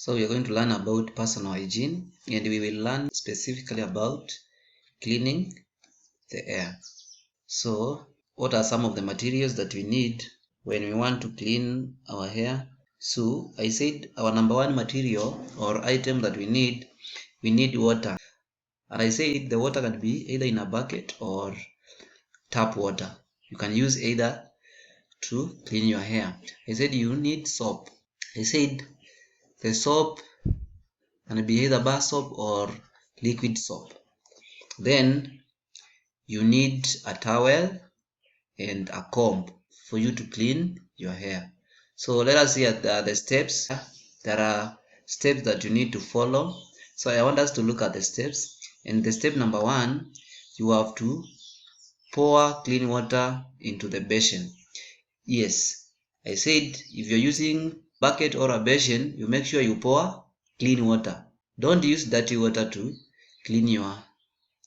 So we are going to learn about personal hygiene, and we will learn specifically about cleaning the hair. So what are some of the materials that we need when we want to clean our hair? So I said our number one material or item that we need water. And I said the water can be either in a bucket or tap water. You can use either to clean your hair. I said you need soap. I said the soap can be either bar soap or liquid soap. Then you need a towel and a comb for you to clean your hair. So let us see at the steps. There are steps that you need to follow. So I want us to look at the steps. And the step number one, you have to pour clean water into the basin. Yes, I said if you're using bucket or a basin, you make sure you pour clean water. Don't use dirty water to clean your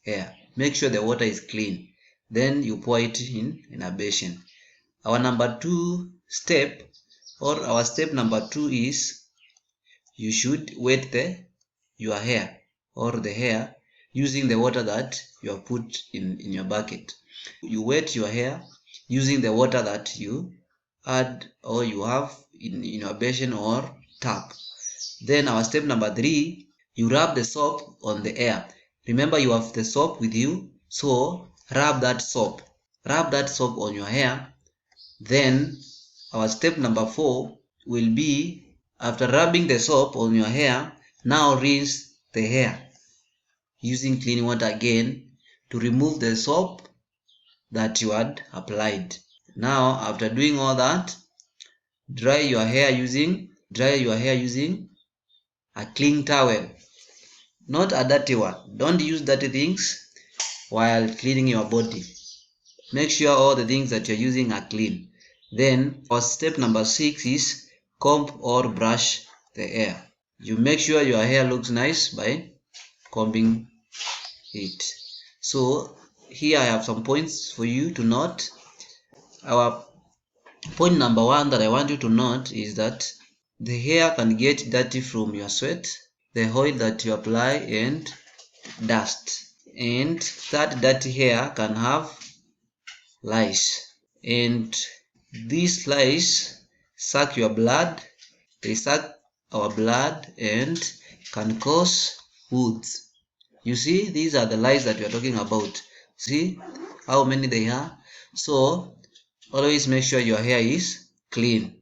hair. Make sure the water is clean. Then you pour it in a basin. Our number two step, or our step number two is you should wet your hair or the hair using the water that you have put in your bucket. You wet your hair using the water that you add or you have in your basin or tap. Then our step number three, you rub the soap on the hair. Remember you have the soap with you, so rub that soap on your hair. Then our step number four will be, after rubbing the soap on your hair, now rinse the hair using clean water again to remove the soap that you had applied. Now after doing all that, dry your hair using a clean towel, not a dirty one. Don't use dirty things while cleaning your body. Make sure all the things that you're using are clean. Then our step number six is comb or brush the hair. You make sure your hair looks nice by combing it. So here I have some points for you to note. Our point number one that I want you to note is that the hair can get dirty from your sweat, the oil that you apply, and dust. And that dirty hair can have lice. And these lice suck your blood. They suck our blood and can cause wounds. You see, these are the lice that we are talking about. See how many they are? So always make sure your hair is clean.